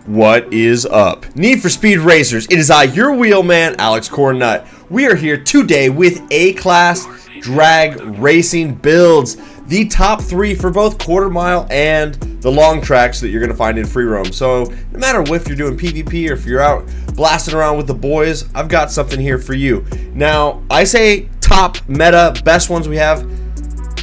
What is up? Need for Speed Racers, it is I, your wheelman, Alex Cornnut. We are here today with A-Class drag racing builds. The top 3 for both quarter mile and the long tracks that you're going to find in free roam. So no matter if you're doing PvP or if you're out blasting around with the boys, I've got something here for you. Now, I say top meta, best ones we have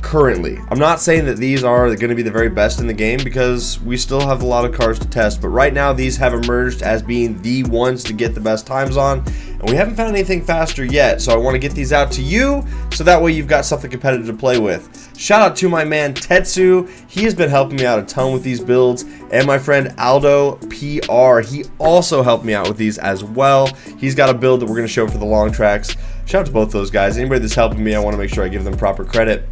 currently. I'm not saying that these are going to be the very best in the game because we still have a lot of cars to test, but right now these have emerged as being the ones to get the best times on, and we haven't found anything faster yet, so I want to get these out to you so that way you've got something competitive to play with. Shout out to my man Tetsu. He has been helping me out a ton with these builds, and my friend Aldo P.R. He also helped me out with these as well. He's got a build that we're going to show for the long tracks. Shout out to both those guys. Anybody that's helping me, I want to make sure I give them proper credit.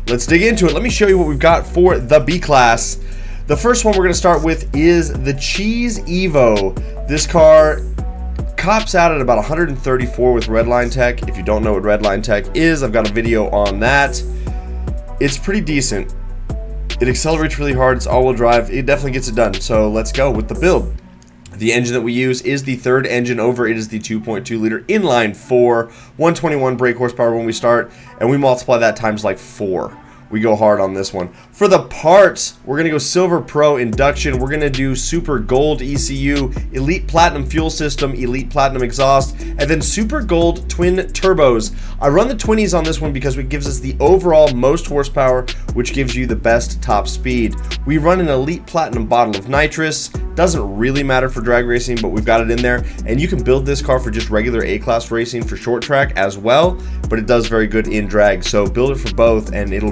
Let's dig into it. Let me show you what we've got for the B-Class. The first one we're going to start with is the Cheese Evo. This car cops out at about 134 with Redline Tech. If you don't know what Redline Tech is, I've got a video on that. It's pretty decent. It accelerates really hard. It's all-wheel drive. It definitely gets it done. So let's go with the build. The engine that we use is the third engine over. It is the 2.2 liter inline 4, 121 brake horsepower when we start, and we multiply that times like 4. We go hard on this one. For the parts, we're going to go Silver Pro induction. We're going to do Super Gold ECU, Elite Platinum fuel system, Elite Platinum exhaust, and then Super Gold twin turbos. I run the twinnies on this one because it gives us the overall most horsepower, which gives you the best top speed. We run an Elite Platinum bottle of nitrous. Doesn't really matter for drag racing, but we've got it in there, and you can build this car for just regular A-Class racing for short track as well, but it does very good in drag, so build it for both and it'll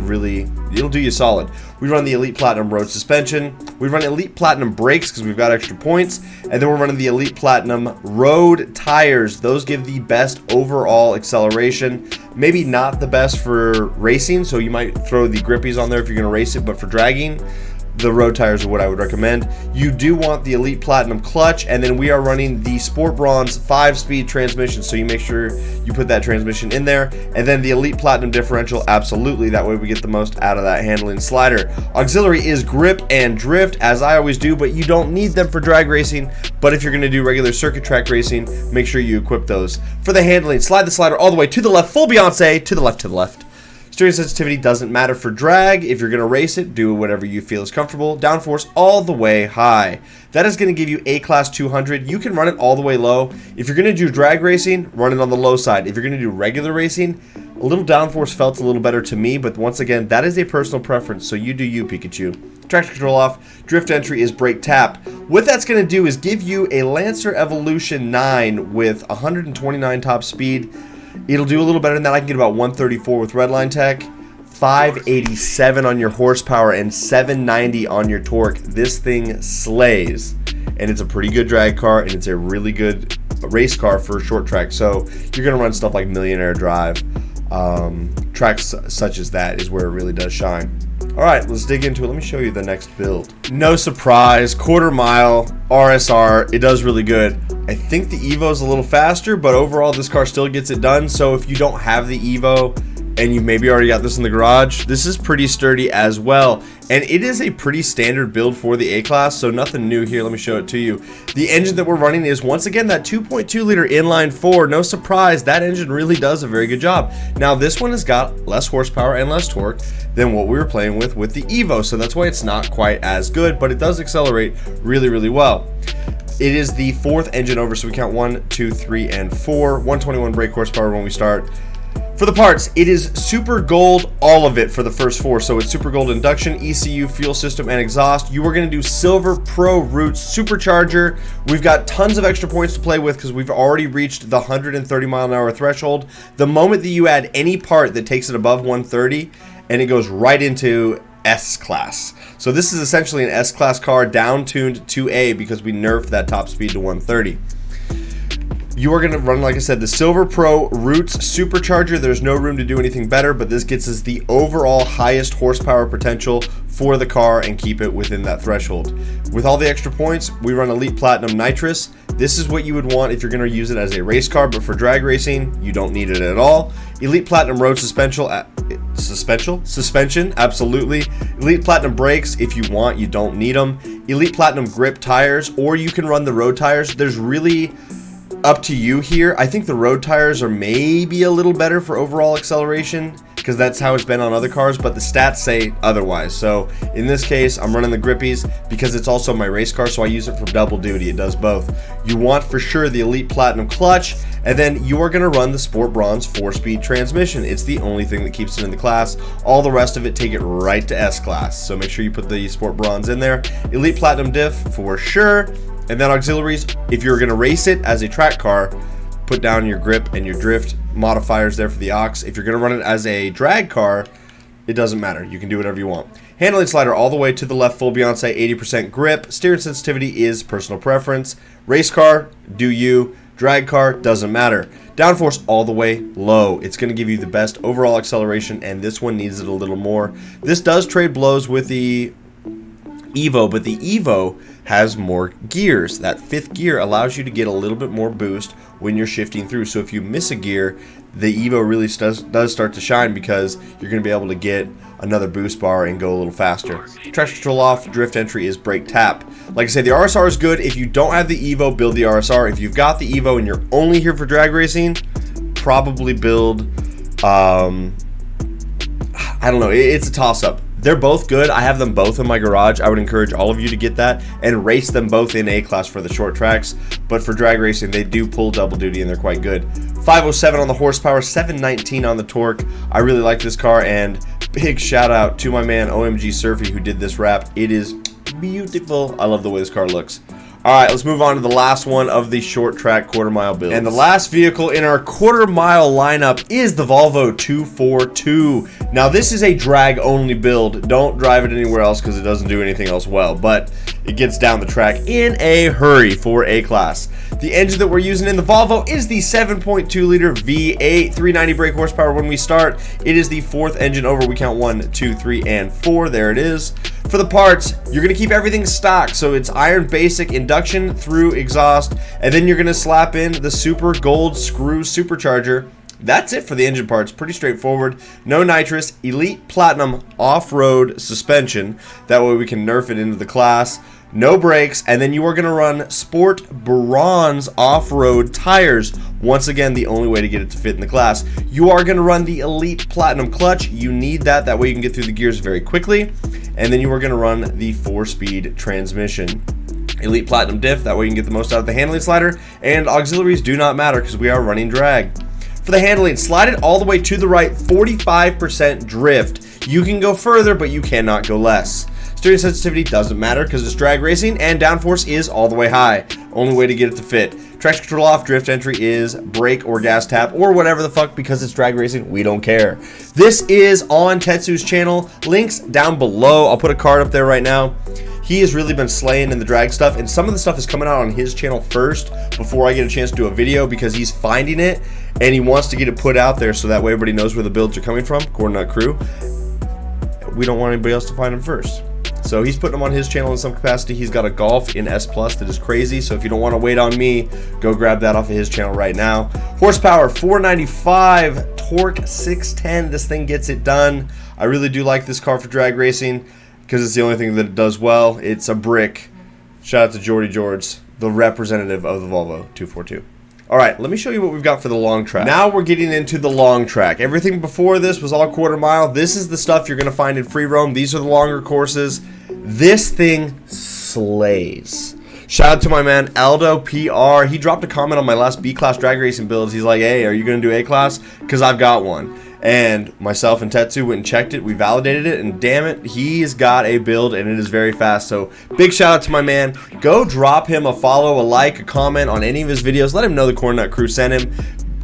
do you solid. We run the Elite Platinum road suspension, we run Elite Platinum brakes because we've got extra points, and then we're running the Elite Platinum road tires. Those give the best overall acceleration. Maybe not the best for racing, so you might throw the grippies on there if you're going to race it, but for dragging, the road tires are what I would recommend. You do want the Elite Platinum clutch, and then we are running the Sport Bronze 5-speed transmission, so you make sure you put that transmission in there, and then the Elite Platinum differential, absolutely, that way we get the most out of that handling slider. Auxiliary is grip and drift, as I always do, but you don't need them for drag racing, but if you're going to do regular circuit track racing, make sure you equip those. For the handling, slide the slider all the way to the left, full Beyonce, to the left, to the left. Steering sensitivity doesn't matter for drag. If you're going to race it, do whatever you feel is comfortable. Downforce all the way high. That is going to give you A-Class 200. You can run it all the way low. If you're going to do drag racing, run it on the low side. If you're going to do regular racing, a little downforce felt a little better to me, but once again, that is a personal preference, so you do you, Pikachu. Traction control off. Drift entry is brake tap. What that's going to do is give you a Lancer Evolution 9 with 129 top speed. It'll do a little better than that. I can get about 134 with Redline Tech, 587 on your horsepower, and 790 on your torque. This thing slays, and it's a pretty good drag car, and it's a really good race car for short track. So you're going to run stuff like Millionaire Drive. Tracks such as that is where it really does shine. Alright, let's dig into it. Let me show you the next build. No surprise, quarter mile, RSR, it does really good. I think the Evo is a little faster, but overall this car still gets it done. So if you don't have the Evo and you maybe already got this in the garage, this is pretty sturdy as well. And it is a pretty standard build for the A-Class, so nothing new here. Let me show it to you. The engine that we're running is, once again, that 2.2 liter inline 4. No surprise, that engine really does a very good job. Now, this one has got less horsepower and less torque than what we were playing with the Evo, so that's why it's not quite as good, but it does accelerate really, really well. It is the 4th engine over, so we count 1, 2, 3, and 4. 121 brake horsepower when we start. For the parts, it is Super Gold, all of it for the first 4. So it's Super Gold induction, ECU, fuel system, and exhaust. You are going to do Silver Pro Roots Supercharger. We've got tons of extra points to play with because we've already reached the 130 mile an hour threshold. The moment that you add any part that takes it above 130, and it goes right into S-Class. So this is essentially an S-Class car down-tuned to A because we nerfed that top speed to 130. You are going to run, like I said, the Silver Pro Roots Supercharger. There's no room to do anything better, but this gets us the overall highest horsepower potential for the car and keep it within that threshold. With all the extra points, we run Elite Platinum Nitrous. This is what you would want if you're going to use it as a race car, but for drag racing, you don't need it at all. Elite Platinum Road Suspension, suspension, absolutely. Elite Platinum brakes, if you want, you don't need them. Elite Platinum grip tires, or you can run the road tires. There's really up to you here. I think the road tires are maybe a little better for overall acceleration because that's how it's been on other cars, but the stats say otherwise. So in this case, I'm running the grippies because it's also my race car, so I use it for double duty. It does both. You want for sure the Elite Platinum clutch, and then you are going to run the Sport Bronze 4-speed transmission. It's the only thing that keeps it in the class. All the rest of it, take it right to S class. So make sure you put the Sport Bronze in there. Elite Platinum diff for sure. And then auxiliaries, if you're going to race it as a track car, put down your grip and your drift modifiers there for the aux. If you're going to run it as a drag car, it doesn't matter. You can do whatever you want. Handling slider all the way to the left, full Beyonce, 80% grip. Steering sensitivity is personal preference. Race car, do you. Drag car, doesn't matter. Downforce all the way low. It's going to give you the best overall acceleration, and this one needs it a little more. This does trade blows with the Evo, but the Evo has more gears. That 5th gear allows you to get a little bit more boost when you're shifting through. So if you miss a gear, the Evo really does start to shine because you're going to be able to get another boost bar and go a little faster. Traction control off, drift entry is brake tap. Like I said, the RSR is good. If you don't have the Evo, build the RSR. If you've got the Evo and you're only here for drag racing, probably build, I don't know, it's a toss-up. They're both good. I have them both in my garage. I would encourage all of you to get that and race them both in A class for the short tracks. But for drag racing, they do pull double duty and they're quite good. 507 on the horsepower, 719 on the torque. I really like this car, and big shout out to my man OMG Surfy who did this wrap. It is beautiful. I love the way this car looks. Alright, let's move on to the last one of the short track quarter mile builds. And the last vehicle in our quarter mile lineup is the Volvo 242. Now this is a drag only build. Don't drive it anywhere else because it doesn't do anything else well, but it gets down the track in a hurry for A class. The engine that we're using in the Volvo is the 7.2 liter V8, 390 brake horsepower when we start. It is the 4th engine over. We count 1, 2, 3, and 4. There it is. For the parts, you're going to keep everything stock, so it's iron basic induction through exhaust, and then you're going to slap in the super gold screw supercharger. That's it for the engine parts. Pretty straightforward. No nitrous, elite platinum off-road suspension. That way we can nerf it into the class. No brakes, and then you are going to run sport bronze off-road tires. Once again, the only way to get it to fit in the class. You are going to run the elite platinum clutch. You need that. That way you can get through the gears very quickly. And then you are going to run the 4-speed transmission. Elite platinum diff. That way you can get the most out of the handling slider. And auxiliaries do not matter because we are running drag. For the handling, slide it all the way to the right, 45% drift. You can go further, but you cannot go less. Steering sensitivity doesn't matter because it's drag racing, and downforce is all the way high. Only way to get it to fit. Traction control off, drift entry is brake or gas tap or whatever the fuck, because it's drag racing, we don't care. This is on Tetsu's channel. Links down below. I'll put a card up there right now. He has really been slaying in the drag stuff, and some of the stuff is coming out on his channel first before I get a chance to do a video because he's finding it and he wants to get it put out there so that way everybody knows where the builds are coming from. Cornnut crew. We don't want anybody else to find them first. So he's putting them on his channel in some capacity. He's got a Golf in S Plus that is crazy. So if you don't want to wait on me, go grab that off of his channel right now. Horsepower 495, torque 610. This thing gets it done. I really do like this car for drag racing because it's the only thing that it does well. It's a brick. Shout out to Jordy George, the representative of the Volvo 242. All right, let me show you what we've got for the long track. Now we're getting into the long track. Everything before this was all quarter mile. This is the stuff you're going to find in free roam. These are the longer courses. This thing slays. Shout out to my man Aldo P.R. He dropped a comment on my last B-class drag racing builds. He's like, hey, are you going to do A-class? Because I've got one. And myself and Tetsu went and checked it. We validated it, and damn it, he's got a build, and it is very fast. So big shout out to my man. Go drop him a follow, a like, a comment on any of his videos. Let him know the Cornnut crew sent him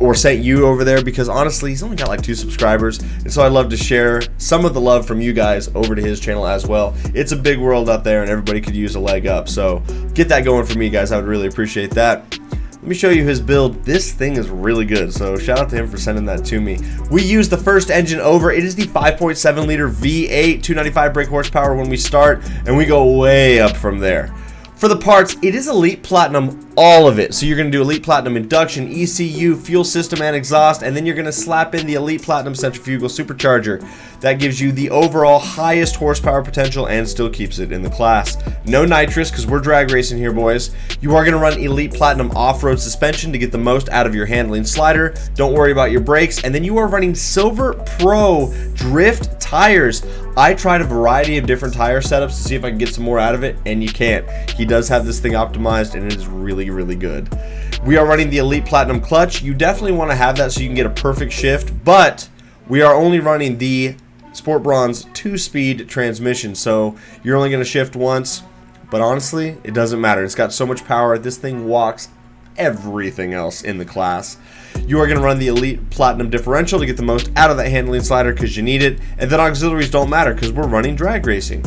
or sent you over there, because honestly, he's only got like 2 subscribers. And so I'd love to share some of the love from you guys over to his channel as well. It's a big world out there, and everybody could use a leg up. So get that going for me, guys. I would really appreciate that. Let me show you his build. This thing is really good, so shout out to him for sending that to me. We use the first engine over. It is the 5.7 liter V8, 295 brake horsepower when we start, and we go way up from there. For the parts, it is Elite Platinum all of it. So you're going to do Elite Platinum Induction, ECU, fuel system, and exhaust, and then you're going to slap in the Elite Platinum Centrifugal Supercharger. That gives you the overall highest horsepower potential and still keeps it in the class. No nitrous, because we're drag racing here, boys. You are going to run Elite Platinum Off-Road Suspension to get the most out of your handling slider. Don't worry about your brakes. And then you are running Silver Pro Drift tires. I tried a variety of different tire setups to see if I can get some more out of it, and you can't. He does have this thing optimized, and it is really, really good. We are running the Elite Platinum Clutch. You definitely want to have that so you can get a perfect shift, but we are only running the Sport Bronze 2-speed transmission, so you're only going to shift once, but honestly, it doesn't matter. It's got so much power. This thing walks everything else in the class. You are going to run the Elite Platinum Differential to get the most out of that handling slider because you need it, and then auxiliaries don't matter because we're running drag racing.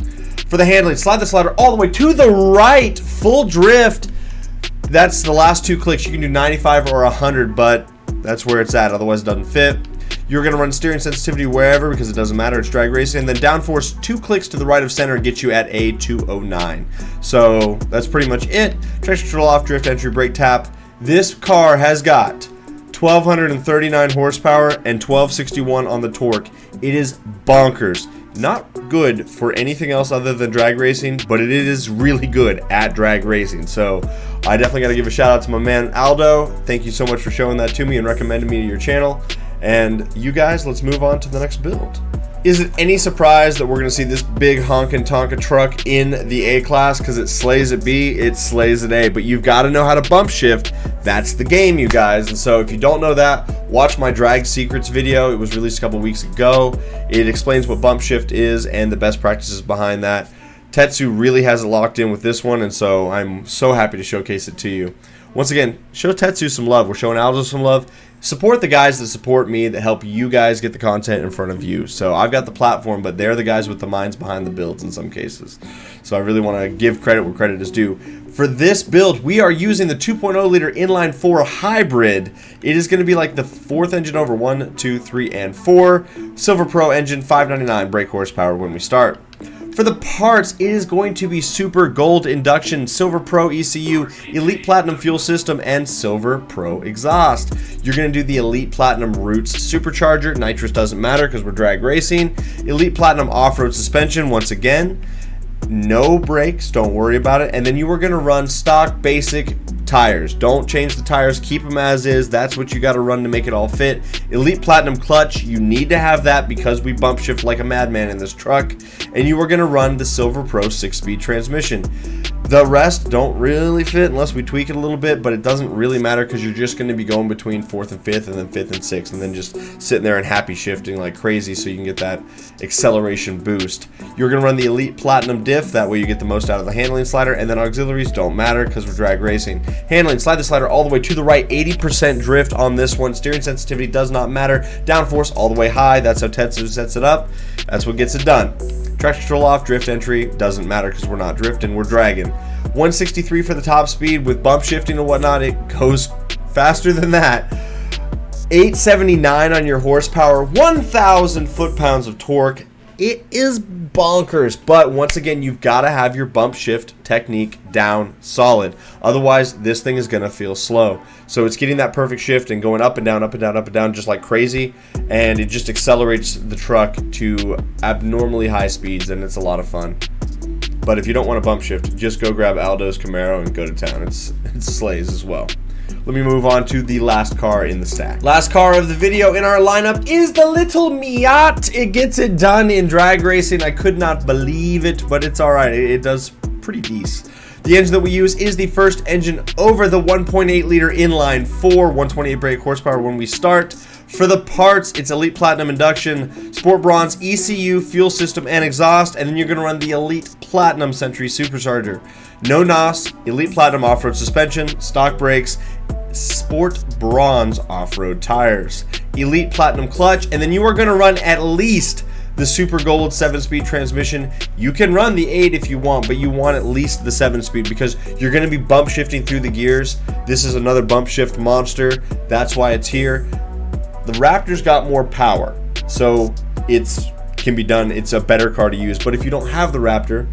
For the handling, slide the slider all the way to the right, full drift. That's the last 2 clicks. You can do 95 or 100, but that's where it's at, otherwise it doesn't fit. You're going to run steering sensitivity wherever because it doesn't matter, it's drag racing, and then downforce 2 clicks to the right of center and get you at a 209. So that's pretty much it. Traction control off, drift entry, brake tap. This car has got 1,239 horsepower and 1,261 on the torque. It is bonkers. Not good for anything else other than drag racing, but it is really good at drag racing. So I definitely got to give a shout out to my man Aldo. Thank you so much for showing that to me and recommending me to your channel. And you guys, let's move on to the next build. Is it any surprise that we're going to see this big honkin' Tonka truck in the A-Class? Because it slays at B, it slays at A. But you've got to know how to bump shift. That's the game, you guys. And so if you don't know that, watch my Drag Secrets video. It was released a couple weeks ago. It explains what bump shift is and the best practices behind that. Tetsu really has it locked in with this one, and so I'm so happy to showcase it to you. Once again, show Tetsu some love. We're showing Aldo some love. Support the guys that support me, that help you guys get the content in front of you. So I've got the platform, but they're the guys with the minds behind the builds in some cases. So I really want to give credit where credit is due. For this build, we are using the 2.0 liter inline 4 hybrid. It is going to be like the 4th engine over 1, 2, 3, and 4. Silver Pro engine, 599 brake horsepower when we start. For the parts, it is going to be Super Gold Induction, Silver Pro ECU, Elite Platinum Fuel System, and Silver Pro Exhaust. You're going to do the Elite Platinum Roots Supercharger. Nitrous doesn't matter because we're drag racing. Elite Platinum Off-Road Suspension, once again. No brakes, don't worry about it. And then you are going to run stock basic tires. Don't change the tires, keep them as is. That's what you got to run to make it all fit. Elite Platinum Clutch, you need to have that because we bump shift like a madman in this truck. And you are going to run the Silver Pro 6-speed transmission. The rest don't really fit unless we tweak it a little bit, but it doesn't really matter because you're just going to be going between 4th and 5th and then 5th and 6th and then just sitting there and happy shifting like crazy so you can get that acceleration boost. You're going to run the Elite Platinum Diff, that way you get the most out of the handling slider, and then auxiliaries don't matter because we're drag racing. Handling, slide the slider all the way to the right, 80% drift on this one. Steering sensitivity does not matter. Downforce all the way high, that's how Tetsu sets it up. That's what gets it done. Traction control off, drift entry, doesn't matter because we're not drifting, we're dragging. 163 for the top speed with bump shifting and whatnot, it goes faster than that. 879 on your horsepower, 1,000 foot-pounds of torque. It is bonkers, but once again, you've got to have your bump shift technique down solid. Otherwise, this thing is going to feel slow. So it's getting that perfect shift and going up and down, up and down, up and down, just like crazy. And it just accelerates the truck to abnormally high speeds, and it's a lot of fun. But if you don't want to bump shift, just go grab Aldo's Camaro and go to town. It slays as well. Let me move on to the last car in the stack. Last car of the video in our lineup is the little Miata. It gets it done in drag racing. I could not believe it, but it's all right. It does pretty decent. The engine that we use is the first engine over the 1.8 liter inline 4, 128 brake horsepower when we start. For the parts, it's Elite Platinum Induction, Sport Bronze, ECU, fuel system, and exhaust, and then you're going to run the Elite Platinum Century Supercharger. No NOS, Elite Platinum Off-Road Suspension, stock brakes, Sport Bronze Off-Road tires, Elite Platinum Clutch, and then you are going to run at least the Super Gold 7-speed transmission. You can run the 8 if you want, but you want at least the 7-speed because you're going to be bump shifting through the gears. This is another bump shift monster. That's why it's here. The Raptor's got more power, so can be done. It's a better car to use. But if you don't have the Raptor,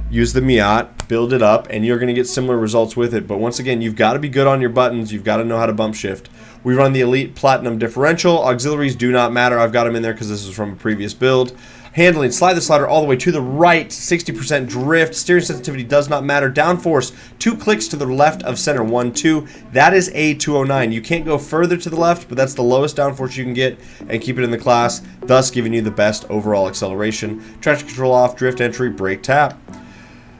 use the Miata. build it up, and you're going to get similar results with it. But once again, you've got to be good on your buttons. You've got to know how to bump shift. We run the Elite Platinum Differential. Auxiliaries do not matter. I've got them in there because this is from a previous build. Handling, slide the slider all the way to the right, 60% drift. Steering sensitivity does not matter. Downforce, 2 clicks to the left of center, 1, 2. That is a 209. You can't go further to the left, but that's the lowest downforce you can get and keep it in the class, thus giving you the best overall acceleration. Traction control off, drift entry, brake tap.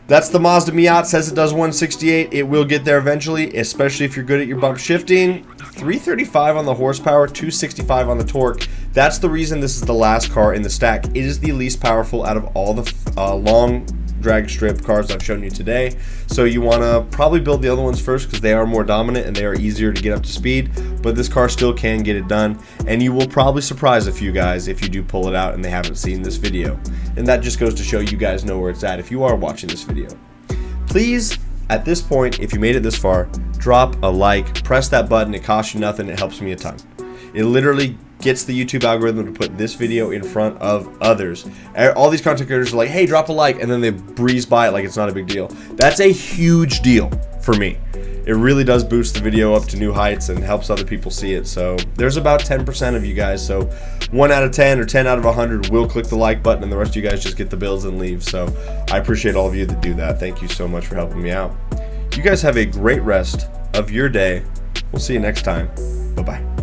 That's the Mazda Miata. Says it does 168. It will get there eventually, especially if you're good at your bump shifting. 335 on the horsepower, 265 on the torque. That's the reason this is the last car in the stack. It is the least powerful out of all the long drag strip cars I've shown you today. So you want to probably build the other ones first because they are more dominant and they are easier to get up to speed. But this car still can get it done. And you will probably surprise a few guys if you do pull it out and they haven't seen this video. And that just goes to show you guys know where it's at if you are watching this video. Please, at this point, if you made it this far, drop a like, press that button. It costs you nothing. It helps me a ton. It literally gets the YouTube algorithm to put this video in front of others. All these content creators are like, hey, drop a like, and then they breeze by it like it's not a big deal. That's a huge deal for me. It really does boost the video up to new heights and helps other people see it. So there's about 10% of you guys. So 1 out of 10 or 10 out of 100 will click the like button, and the rest of you guys just get the builds and leave. So I appreciate all of you that do that. Thank you so much for helping me out. You guys have a great rest of your day. We'll see you next time. Bye-bye.